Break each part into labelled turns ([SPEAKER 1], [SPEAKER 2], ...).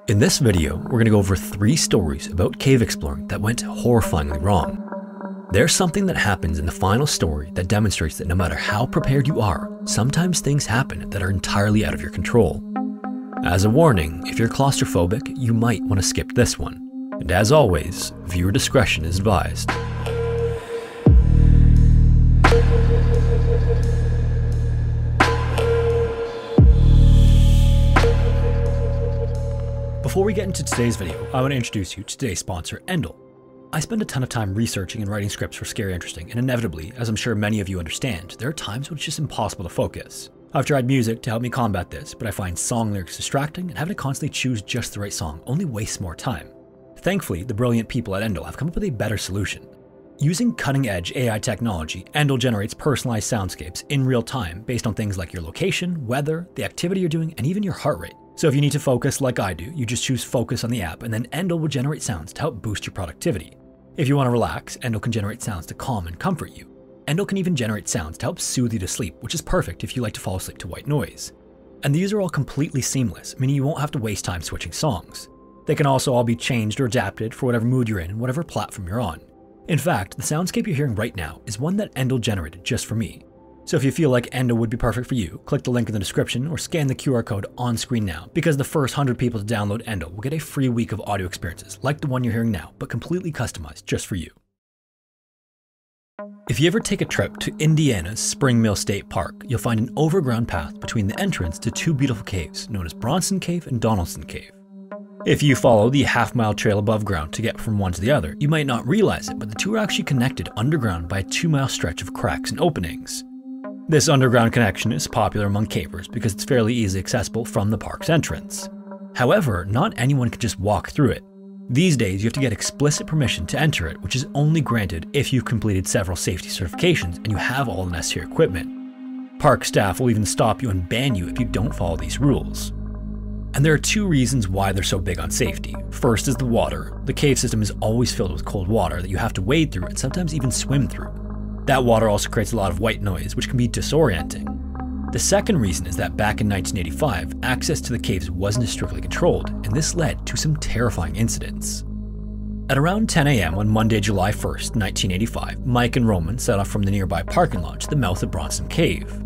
[SPEAKER 1] In this video, we're going to go over 3 stories about cave exploring that went horrifyingly wrong. There's something that happens in the final story that demonstrates that no matter how prepared you are, sometimes things happen that are entirely out of your control. As a warning, if you're claustrophobic, you might want to skip this one. And as always, viewer discretion is advised. Before we get into today's video, I want to introduce you to today's sponsor, Endel. I spend a ton of time researching and writing scripts for Scary Interesting, and inevitably, as I'm sure many of you understand, there are times when it's just impossible to focus. I've tried music to help me combat this, but I find song lyrics distracting, and having to constantly choose just the right song only wastes more time. Thankfully, the brilliant people at Endel have come up with a better solution. Using cutting-edge AI technology, Endel generates personalized soundscapes in real time based on things like your location, weather, the activity you're doing, and even your heart rate. So if you need to focus like I do, you just choose focus on the app, and then Endel will generate sounds to help boost your productivity. If you want to relax, Endel can generate sounds to calm and comfort you. Endel can even generate sounds to help soothe you to sleep, which is perfect if you like to fall asleep to white noise. And these are all completely seamless, meaning you won't have to waste time switching songs. They can also all be changed or adapted for whatever mood you're in and whatever platform you're on. In fact, the soundscape you're hearing right now is one that Endel generated just for me. So if you feel like Endel would be perfect for you, click the link in the description or scan the QR code on screen now, because the first 100 people to download Endel will get a free week of audio experiences like the one you're hearing now, but completely customized just for you. If you ever take a trip to Indiana's Spring Mill State Park, you'll find an overground path between the entrance to 2 beautiful caves known as Bronson Cave and Donaldson Cave. If you follow the half-mile trail above ground to get from one to the other, you might not realize it, but the two are actually connected underground by a 2-mile stretch of cracks and openings. This underground connection is popular among cavers because it's fairly easily accessible from the park's entrance. However, not anyone can just walk through it. These days, you have to get explicit permission to enter it, which is only granted if you've completed several safety certifications and you have all the necessary equipment. Park staff will even stop you and ban you if you don't follow these rules. And there are 2 reasons why they're so big on safety. First is the water. The cave system is always filled with cold water that you have to wade through and sometimes even swim through. That water also creates a lot of white noise, which can be disorienting. The second reason is that back in 1985, access to the caves wasn't as strictly controlled, and this led to some terrifying incidents. At around 10 a.m. on Monday, July 1st, 1985, Mike and Roman set off from the nearby parking lot to the mouth of Bronson Cave.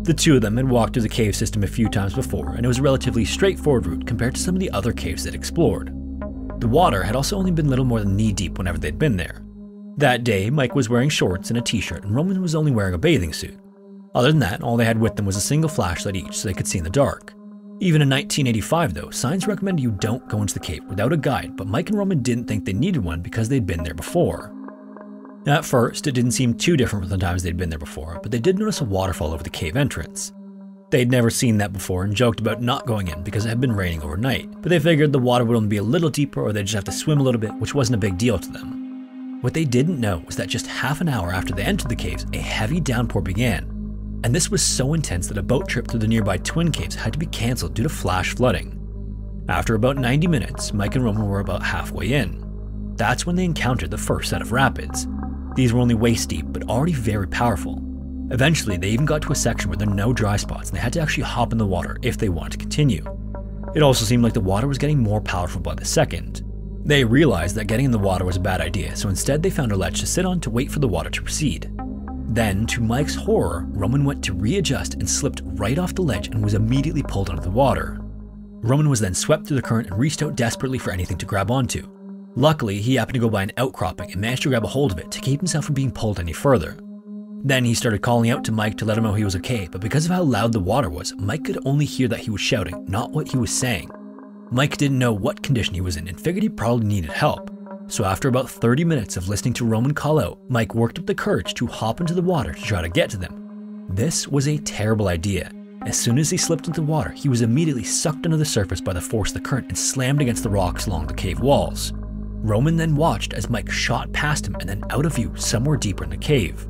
[SPEAKER 1] The 2 of them had walked through the cave system a few times before, and it was a relatively straightforward route compared to some of the other caves they'd explored. The water had also only been little more than knee-deep whenever they'd been there. That day, Mike was wearing shorts and a t-shirt, and Roman was only wearing a bathing suit. Other than that, all they had with them was a single flashlight each so they could see in the dark. Even in 1985 though, signs recommended you don't go into the cave without a guide, but Mike and Roman didn't think they needed one because they'd been there before. At first, it didn't seem too different from the times they'd been there before, but they did notice a waterfall over the cave entrance. They'd never seen that before and joked about not going in because it had been raining overnight, but they figured the water would only be a little deeper or they'd just have to swim a little bit, which wasn't a big deal to them. What they didn't know was that just half an hour after they entered the caves, a heavy downpour began. And this was so intense that a boat trip through the nearby twin caves had to be cancelled due to flash flooding. After about 90 minutes, Mike and Roman were about halfway in. That's when they encountered the first set of rapids. These were only waist deep, but already very powerful. Eventually, they even got to a section where there were no dry spots and they had to actually hop in the water if they wanted to continue. It also seemed like the water was getting more powerful by the second. They realized that getting in the water was a bad idea, so instead they found a ledge to sit on to wait for the water to recede. Then, to Mike's horror, Roman went to readjust and slipped right off the ledge and was immediately pulled under the water. Roman was then swept through the current and reached out desperately for anything to grab onto. Luckily, he happened to go by an outcropping and managed to grab a hold of it to keep himself from being pulled any further. Then he started calling out to Mike to let him know he was okay, but because of how loud the water was, Mike could only hear that he was shouting, not what he was saying. Mike didn't know what condition he was in and figured he probably needed help. So after about 30 minutes of listening to Roman call out, Mike worked up the courage to hop into the water to try to get to them. This was a terrible idea. As soon as he slipped into the water, he was immediately sucked under the surface by the force of the current and slammed against the rocks along the cave walls. Roman then watched as Mike shot past him and then out of view somewhere deeper in the cave.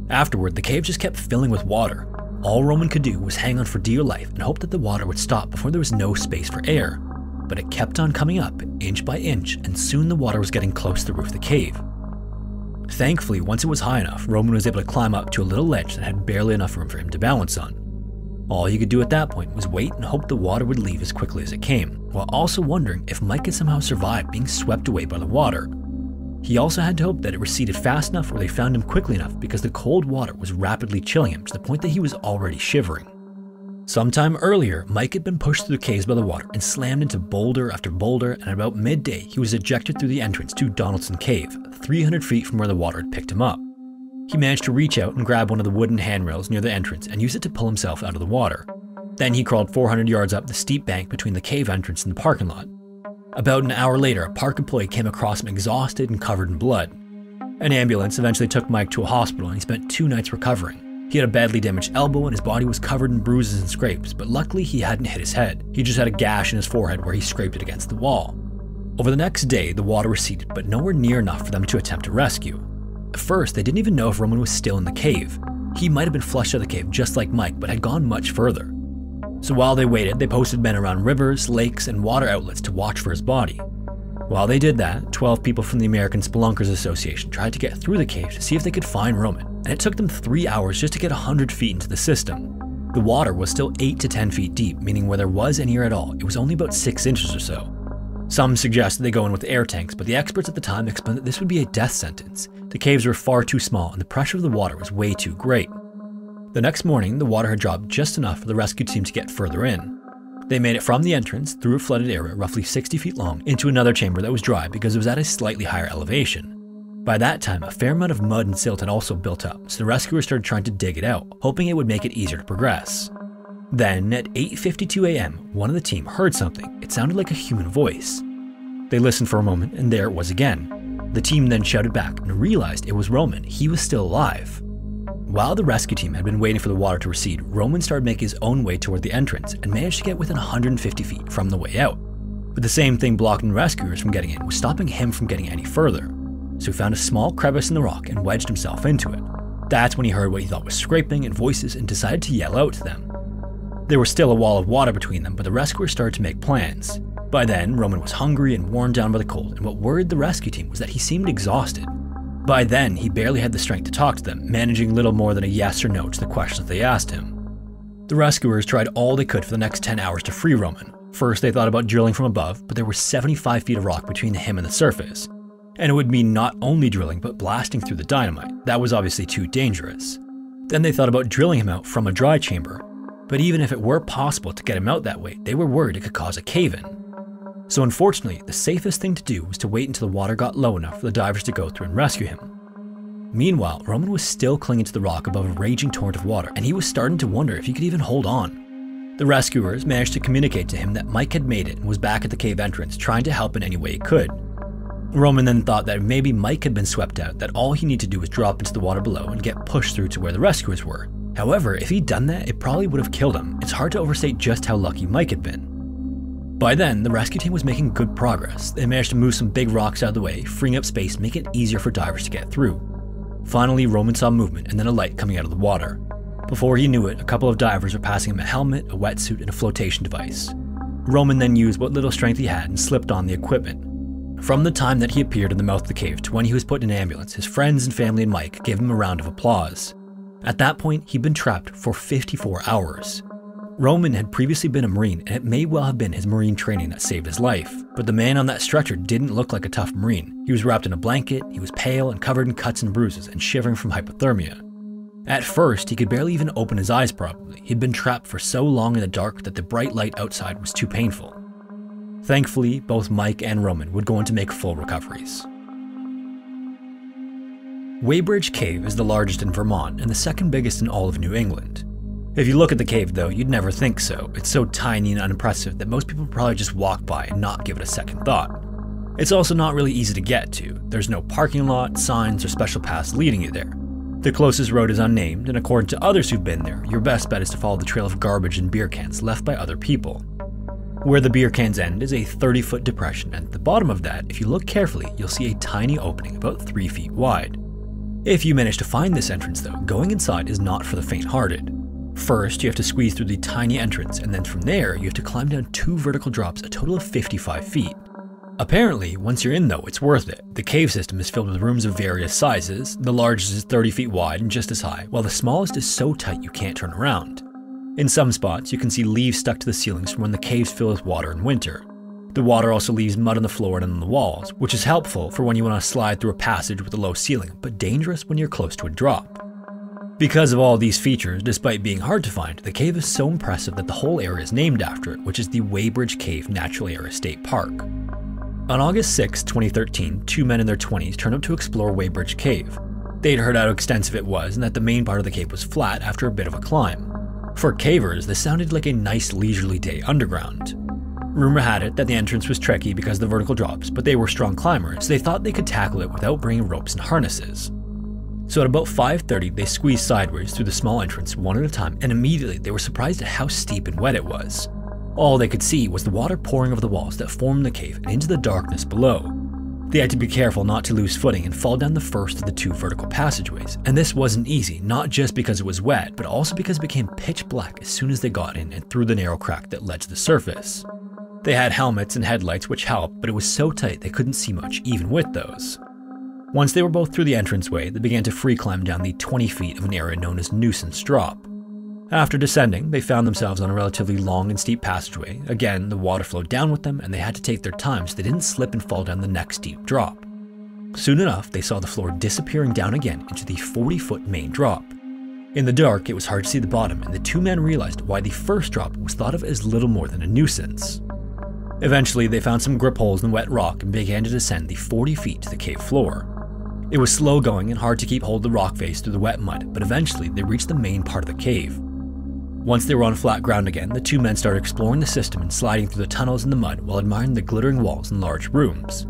[SPEAKER 1] Afterward, the cave just kept filling with water. All Roman could do was hang on for dear life and hope that the water would stop before there was no space for air. But it kept on coming up, inch by inch, and soon the water was getting close to the roof of the cave. Thankfully, once it was high enough, Roman was able to climb up to a little ledge that had barely enough room for him to balance on. All he could do at that point was wait and hope the water would leave as quickly as it came, while also wondering if Mike had somehow survived being swept away by the water. He also had to hope that it receded fast enough or they found him quickly enough, because the cold water was rapidly chilling him to the point that he was already shivering. Sometime earlier, Mike had been pushed through the caves by the water and slammed into boulder after boulder, and at about midday he was ejected through the entrance to Donaldson Cave, 300 feet from where the water had picked him up. He managed to reach out and grab one of the wooden handrails near the entrance and use it to pull himself out of the water. Then he crawled 400 yards up the steep bank between the cave entrance and the parking lot. About an hour later, a park employee came across him exhausted and covered in blood. An ambulance eventually took Mike to a hospital and he spent 2 nights recovering. He had a badly damaged elbow and his body was covered in bruises and scrapes, but luckily he hadn't hit his head. He just had a gash in his forehead where he scraped it against the wall. Over the next day, the water receded, but nowhere near enough for them to attempt a rescue. At first, they didn't even know if Roman was still in the cave. He might have been flushed out of the cave just like Mike, but had gone much further. So while they waited, they posted men around rivers, lakes, and water outlets to watch for his body. While they did that, 12 people from the American Spelunkers Association tried to get through the cave to see if they could find Roman, and it took them 3 hours just to get 100 feet into the system. The water was still 8 to 10 feet deep, meaning where there was any air at all, it was only about 6 inches or so. Some suggested they go in with air tanks, but the experts at the time explained that this would be a death sentence. The caves were far too small and the pressure of the water was way too great. The next morning, the water had dropped just enough for the rescue team to get further in. They made it from the entrance, through a flooded area roughly 60 feet long, into another chamber that was dry because it was at a slightly higher elevation. By that time, a fair amount of mud and silt had also built up, so the rescuers started trying to dig it out, hoping it would make it easier to progress. Then, at 8:52 a.m., one of the team heard something. It sounded like a human voice. They listened for a moment, and there it was again. The team then shouted back and realized it was Roman. He was still alive. While the rescue team had been waiting for the water to recede, Roman started making his own way toward the entrance and managed to get within 150 feet from the way out. But the same thing blocking the rescuers from getting in was stopping him from getting any further. So he found a small crevice in the rock and wedged himself into it. That's when he heard what he thought was scraping and voices and decided to yell out to them. There was still a wall of water between them, but the rescuers started to make plans. By then, Roman was hungry and worn down by the cold, and what worried the rescue team was that he seemed exhausted. By then, he barely had the strength to talk to them, managing little more than a yes or no to the questions they asked him. The rescuers tried all they could for the next 10 hours to free Roman. First, they thought about drilling from above, but there were 75 feet of rock between him and the surface. And it would mean not only drilling, but blasting through the dynamite. That was obviously too dangerous. Then they thought about drilling him out from a dry chamber. But even if it were possible to get him out that way, they were worried it could cause a cave-in. So unfortunately, the safest thing to do was to wait until the water got low enough for the divers to go through and rescue him. Meanwhile, Roman was still clinging to the rock above a raging torrent of water, and he was starting to wonder if he could even hold on. The rescuers managed to communicate to him that Mike had made it and was back at the cave entrance, trying to help in any way he could. Roman then thought that maybe Mike had been swept out, that all he needed to do was drop into the water below and get pushed through to where the rescuers were. However, if he'd done that, it probably would have killed him. It's hard to overstate just how lucky Mike had been. By then, the rescue team was making good progress. They managed to move some big rocks out of the way, freeing up space, making it easier for divers to get through. Finally, Roman saw movement and then a light coming out of the water. Before he knew it, a couple of divers were passing him a helmet, a wetsuit, and a flotation device. Roman then used what little strength he had and slipped on the equipment. From the time that he appeared in the mouth of the cave to when he was put in an ambulance, his friends and family and Mike gave him a round of applause. At that point, he'd been trapped for 54 hours. Roman had previously been a Marine, and it may well have been his Marine training that saved his life, but the man on that stretcher didn't look like a tough Marine. He was wrapped in a blanket, he was pale and covered in cuts and bruises and shivering from hypothermia. At first, he could barely even open his eyes properly. He'd been trapped for so long in the dark that the bright light outside was too painful. Thankfully, both Mike and Roman would go on to make full recoveries. Weybridge Cave is the largest in Vermont and the second biggest in all of New England. If you look at the cave though, you'd never think so. It's so tiny and unimpressive that most people probably just walk by and not give it a second thought. It's also not really easy to get to. There's no parking lot, signs, or special paths leading you there. The closest road is unnamed, and according to others who've been there, your best bet is to follow the trail of garbage and beer cans left by other people. Where the beer cans end is a 30-foot depression, and at the bottom of that, if you look carefully, you'll see a tiny opening about 3 feet wide. If you manage to find this entrance though, going inside is not for the faint-hearted. First, you have to squeeze through the tiny entrance, and then from there, you have to climb down 2 vertical drops, a total of 55 feet. Apparently, once you're in though, it's worth it. The cave system is filled with rooms of various sizes. The largest is 30 feet wide and just as high, while the smallest is so tight you can't turn around. In some spots, you can see leaves stuck to the ceilings from when the caves fill with water in winter. The water also leaves mud on the floor and on the walls, which is helpful for when you want to slide through a passage with a low ceiling, but dangerous when you're close to a drop. Because of all these features, despite being hard to find, the cave is so impressive that the whole area is named after it, which is the Weybridge Cave Natural Area State Park. On August 6, 2013, two men in their 20s turned up to explore Weybridge Cave. They'd heard how extensive it was and that the main part of the cave was flat after a bit of a climb. For cavers, this sounded like a nice leisurely day underground. Rumor had it that the entrance was tricky because of the vertical drops, but they were strong climbers, so they thought they could tackle it without bringing ropes and harnesses. So at about 5:30, they squeezed sideways through the small entrance one at a time, and immediately they were surprised at how steep and wet it was. All they could see was the water pouring over the walls that formed the cave and into the darkness below. They had to be careful not to lose footing and fall down the first of the two vertical passageways, and this wasn't easy, not just because it was wet, but also because it became pitch black as soon as they got in and through the narrow crack that led to the surface. They had helmets and headlights which helped, but it was so tight they couldn't see much even with those. Once they were both through the entranceway, they began to free climb down the 20 feet of an area known as Nuisance Drop. After descending, they found themselves on a relatively long and steep passageway. Again, the water flowed down with them and they had to take their time so they didn't slip and fall down the next steep drop. Soon enough, they saw the floor disappearing down again into the 40-foot main drop. In the dark, it was hard to see the bottom, and the two men realized why the first drop was thought of as little more than a nuisance. Eventually, they found some grip holes in the wet rock and began to descend the 40 feet to the cave floor. It was slow going and hard to keep hold of the rock face through the wet mud, but eventually they reached the main part of the cave. Once they were on flat ground again, the two men started exploring the system and sliding through the tunnels in the mud while admiring the glittering walls and large rooms.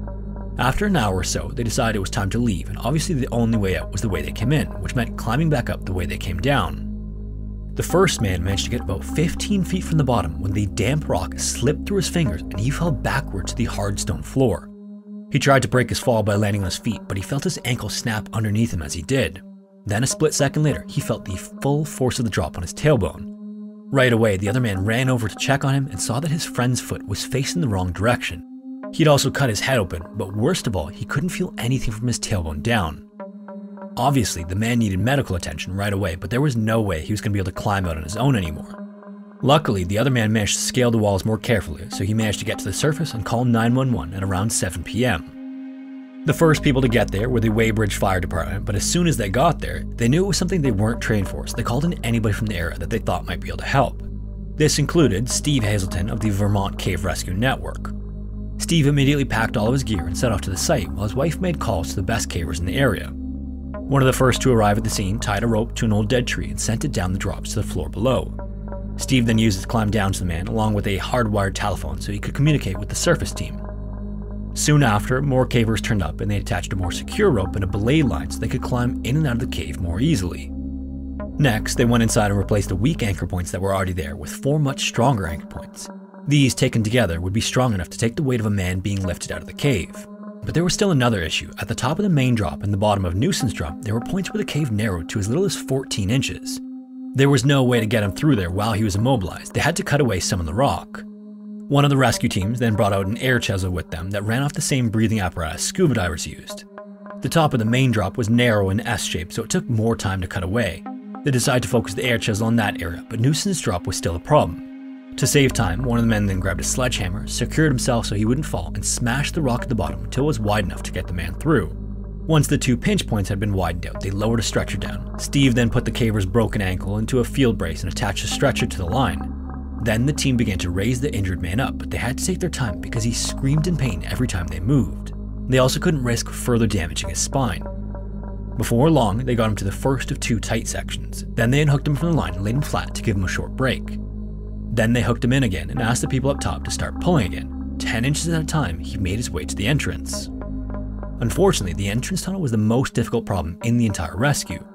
[SPEAKER 1] After an hour or so, they decided it was time to leave, and obviously the only way out was the way they came in, which meant climbing back up the way they came down. The first man managed to get about 15 feet from the bottom when the damp rock slipped through his fingers and he fell backwards to the hard stone floor. He tried to break his fall by landing on his feet, but he felt his ankle snap underneath him as he did. Then a split second later, he felt the full force of the drop on his tailbone. Right away, the other man ran over to check on him and saw that his friend's foot was facing the wrong direction. He'd also cut his head open, but worst of all, he couldn't feel anything from his tailbone down. Obviously, the man needed medical attention right away, but there was no way he was going to be able to climb out on his own anymore. Luckily, the other man managed to scale the walls more carefully, so he managed to get to the surface and call 911 at around 7 p.m. The first people to get there were the Weybridge Fire Department, but as soon as they got there, they knew it was something they weren't trained for, so they called in anybody from the area that they thought might be able to help. This included Steve Hazelton of the Vermont Cave Rescue Network. Steve immediately packed all of his gear and set off to the site while his wife made calls to the best cavers in the area. One of the first to arrive at the scene tied a rope to an old dead tree and sent it down the drops to the floor below. Steve then used it to climb down to the man along with a hardwired telephone so he could communicate with the surface team. Soon after, more cavers turned up and they attached a more secure rope and a belay line so they could climb in and out of the cave more easily. Next, they went inside and replaced the weak anchor points that were already there with 4 much stronger anchor points. These taken together would be strong enough to take the weight of a man being lifted out of the cave. But there was still another issue. At the top of the main drop and the bottom of Nuisance Drop, there were points where the cave narrowed to as little as 14 inches. There was no way to get him through there while he was immobilized. They had to cut away some of the rock. One of the rescue teams then brought out an air chisel with them that ran off the same breathing apparatus scuba divers used. The top of the main drop was narrow and S-shaped, so it took more time to cut away. They decided to focus the air chisel on that area, but Nuisance Drop was still a problem. To save time, one of the men then grabbed a sledgehammer, secured himself so he wouldn't fall, and smashed the rock at the bottom until it was wide enough to get the man through. Once the 2 pinch points had been widened out, they lowered a stretcher down. Steve then put the caver's broken ankle into a field brace and attached a stretcher to the line. Then the team began to raise the injured man up, but they had to take their time because he screamed in pain every time they moved. They also couldn't risk further damaging his spine. Before long, they got him to the first of 2 tight sections. Then they unhooked him from the line and laid him flat to give him a short break. Then they hooked him in again and asked the people up top to start pulling again. 10 inches at a time, he made his way to the entrance. Unfortunately, the entrance tunnel was the most difficult problem in the entire rescue.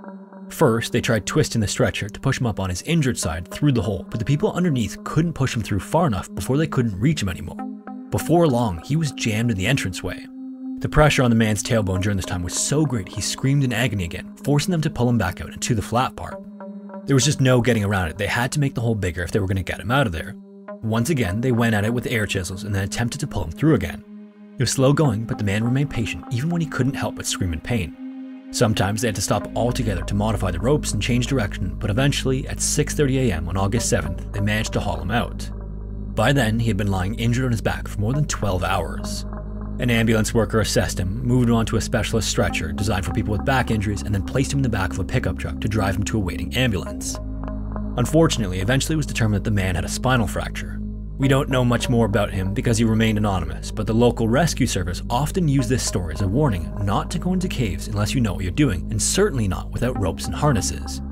[SPEAKER 1] First, they tried twisting the stretcher to push him up on his injured side through the hole, but the people underneath couldn't push him through far enough before they couldn't reach him anymore. Before long, he was jammed in the entranceway. The pressure on the man's tailbone during this time was so great he screamed in agony again, forcing them to pull him back out into the flat part. There was just no getting around it. They had to make the hole bigger if they were going to get him out of there. Once again, they went at it with air chisels and then attempted to pull him through again. It was slow going, but the man remained patient even when he couldn't help but scream in pain. Sometimes they had to stop altogether to modify the ropes and change direction, but eventually, at 6:30 a.m. on August 7th, they managed to haul him out. By then, he had been lying injured on his back for more than 12 hours. An ambulance worker assessed him, moved him onto a specialist stretcher designed for people with back injuries, and then placed him in the back of a pickup truck to drive him to a waiting ambulance. Unfortunately, eventually it was determined that the man had a spinal fracture. We don't know much more about him because he remained anonymous, but the local rescue service often used this story as a warning not to go into caves unless you know what you're doing, and certainly not without ropes and harnesses.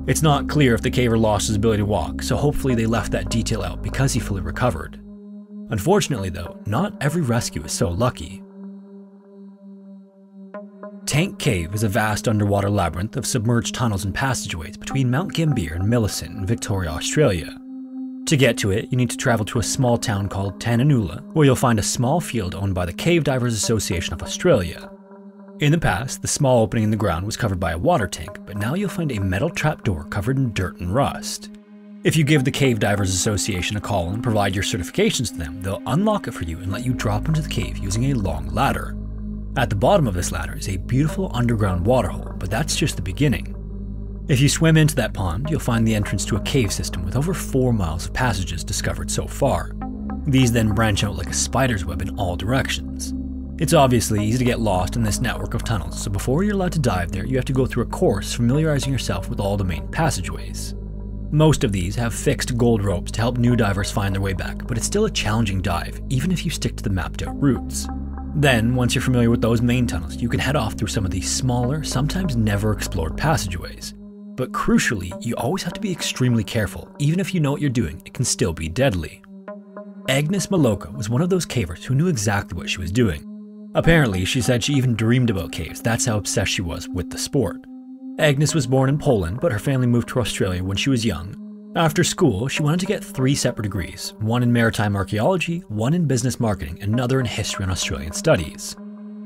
[SPEAKER 1] It's not clear if the caver lost his ability to walk, so hopefully they left that detail out because he fully recovered. Unfortunately though, not every rescue is so lucky. Tank Cave is a vast underwater labyrinth of submerged tunnels and passageways between Mount Gambier and Millicent in Victoria, Australia. To get to it, you need to travel to a small town called Tananoola, where you'll find a small field owned by the Cave Divers Association of Australia. In the past, the small opening in the ground was covered by a water tank, but now you'll find a metal trapdoor covered in dirt and rust. If you give the Cave Divers Association a call and provide your certifications to them, they'll unlock it for you and let you drop into the cave using a long ladder. At the bottom of this ladder is a beautiful underground waterhole, but that's just the beginning. If you swim into that pond, you'll find the entrance to a cave system with over 4 miles of passages discovered so far. These then branch out like a spider's web in all directions. It's obviously easy to get lost in this network of tunnels, so before you're allowed to dive there, you have to go through a course familiarizing yourself with all the main passageways. Most of these have fixed gold ropes to help new divers find their way back, but it's still a challenging dive, even if you stick to the mapped out routes. Then, once you're familiar with those main tunnels, you can head off through some of these smaller, sometimes never explored passageways. But crucially, you always have to be extremely careful. Even if you know what you're doing, it can still be deadly. Agnes Maloka was one of those cavers who knew exactly what she was doing. Apparently, she said she even dreamed about caves, that's how obsessed she was with the sport. Agnes was born in Poland, but her family moved to Australia when she was young. After school, she wanted to get 3 separate degrees, one in maritime archaeology, one in business marketing, and another in history and Australian studies.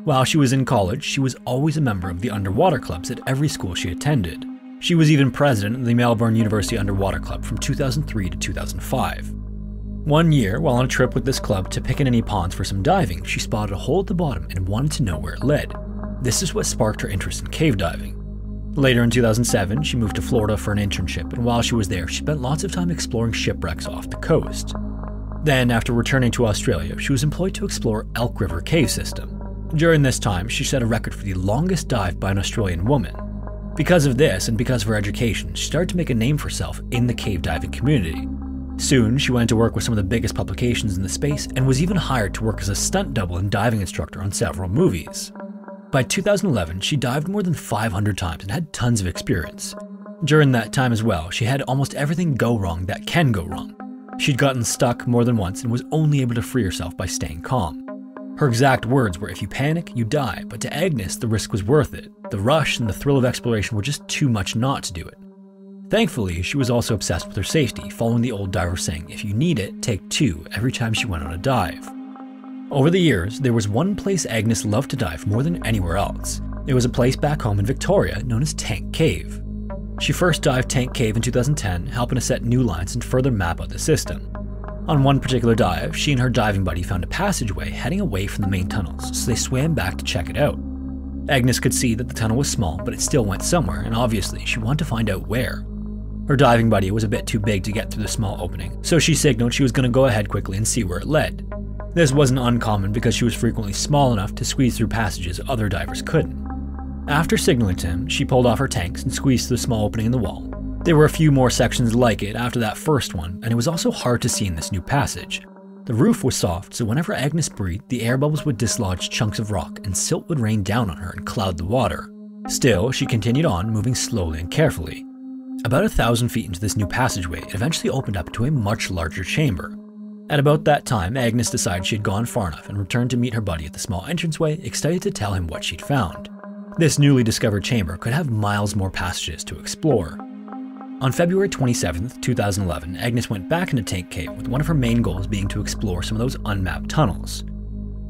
[SPEAKER 1] While she was in college, she was always a member of the underwater clubs at every school she attended. She was even president of the Melbourne University Underwater Club from 2003 to 2005. One year, while on a trip with this club to Pickaninny Ponds for some diving, she spotted a hole at the bottom and wanted to know where it led. This is what sparked her interest in cave diving. Later in 2007, she moved to Florida for an internship, and while she was there, she spent lots of time exploring shipwrecks off the coast. Then, after returning to Australia, she was employed to explore Elk River Cave System. During this time, she set a record for the longest dive by an Australian woman. Because of this, and because of her education, she started to make a name for herself in the cave diving community. Soon, she went to work with some of the biggest publications in the space, and was even hired to work as a stunt double and diving instructor on several movies. By 2011, she dived more than 500 times and had tons of experience. During that time as well, she had almost everything go wrong that can go wrong. She'd gotten stuck more than once and was only able to free herself by staying calm. Her exact words were, "If you panic, you die," but to Agnes, the risk was worth it. The rush and the thrill of exploration were just too much not to do it. Thankfully, she was also obsessed with her safety, following the old diver saying, "If you need it, take 2 every time she went on a dive." Over the years, there was one place Agnes loved to dive more than anywhere else. It was a place back home in Victoria known as Tank Cave. She first dived Tank Cave in 2010, helping to set new lines and further map out the system. On one particular dive, she and her diving buddy found a passageway heading away from the main tunnels, so they swam back to check it out. Agnes could see that the tunnel was small, but it still went somewhere, and obviously she wanted to find out where. Her diving buddy was a bit too big to get through the small opening, so she signaled she was going to go ahead quickly and see where it led. This wasn't uncommon because she was frequently small enough to squeeze through passages other divers couldn't. After signaling to him, she pulled off her tanks and squeezed through the small opening in the wall. There were a few more sections like it after that first one, and it was also hard to see in this new passage. The roof was soft, so whenever Agnes breathed, the air bubbles would dislodge chunks of rock and silt would rain down on her and cloud the water. Still, she continued on, moving slowly and carefully. About 1,000 feet into this new passageway, it eventually opened up to a much larger chamber. At about that time, Agnes decided she had gone far enough and returned to meet her buddy at the small entranceway, excited to tell him what she'd found. This newly discovered chamber could have miles more passages to explore. On February 27, 2011, Agnes went back into Tank Cave with one of her main goals being to explore some of those unmapped tunnels.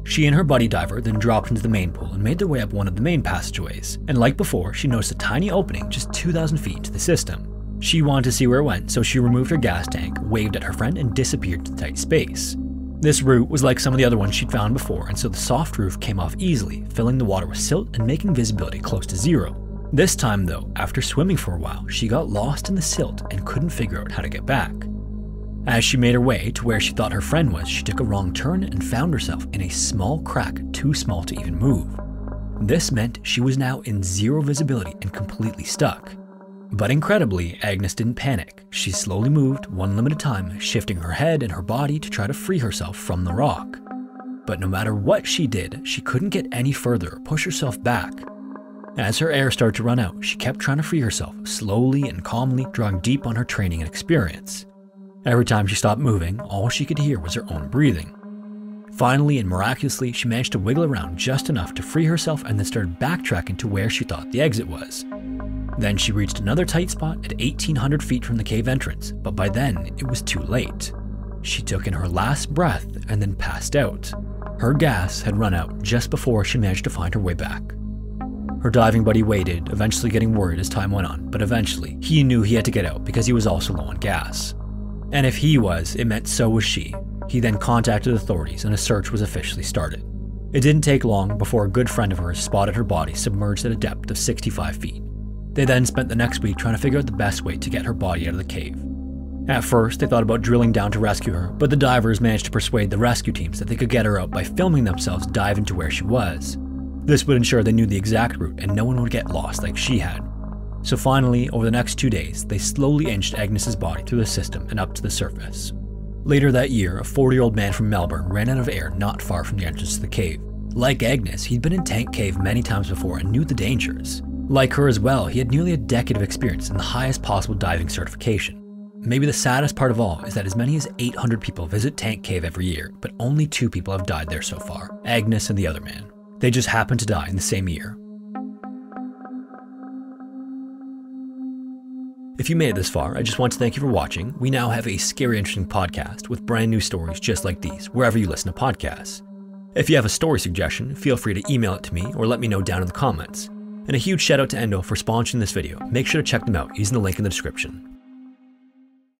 [SPEAKER 1] She and her buddy diver then dropped into the main pool and made their way up one of the main passageways, and like before, she noticed a tiny opening just 2,000 feet into the system. She wanted to see where it went, so she removed her gas tank, waved at her friend, and disappeared to the tight space. This route was like some of the other ones she'd found before, and so the soft roof came off easily, filling the water with silt and making visibility close to zero. This time though, after swimming for a while, she got lost in the silt and couldn't figure out how to get back. As she made her way to where she thought her friend was, she took a wrong turn and found herself in a small crack too small to even move. This meant she was now in zero visibility and completely stuck. But incredibly, Agnes didn't panic. She slowly moved, one limb at a time, shifting her head and her body to try to free herself from the rock. But no matter what she did, she couldn't get any further or push herself back. As her air started to run out, she kept trying to free herself, slowly and calmly, drawing deep on her training and experience. Every time she stopped moving, all she could hear was her own breathing. Finally and miraculously, she managed to wiggle around just enough to free herself and then started backtracking to where she thought the exit was. Then she reached another tight spot at 1,800 feet from the cave entrance, but by then it was too late. She took in her last breath and then passed out. Her gas had run out just before she managed to find her way back. Her diving buddy waited, eventually getting worried as time went on, but eventually he knew he had to get out because he was also low on gas. And if he was, it meant so was she. He then contacted authorities and a search was officially started. It didn't take long before a good friend of hers spotted her body submerged at a depth of 65 feet. They then spent the next week trying to figure out the best way to get her body out of the cave. At first, they thought about drilling down to rescue her, but the divers managed to persuade the rescue teams that they could get her out by filming themselves dive into where she was. This would ensure they knew the exact route and no one would get lost like she had. So finally, over the next 2 days, they slowly inched Agnes's body through the system and up to the surface. Later that year, a 40-year-old man from Melbourne ran out of air not far from the entrance to the cave. Like Agnes, he'd been in Tank Cave many times before and knew the dangers. Like her as well, he had nearly a decade of experience in the highest possible diving certification. Maybe the saddest part of all is that as many as 800 people visit Tank Cave every year, but only 2 people have died there so far, Agnes and the other man. They just happened to die in the same year. If you made it this far, I just want to thank you for watching. We now have a scary, interesting podcast with brand new stories just like these, wherever you listen to podcasts. If you have a story suggestion, feel free to email it to me or let me know down in the comments. And a huge shout out to Endo for sponsoring this video. Make sure to check them out using the link in the description.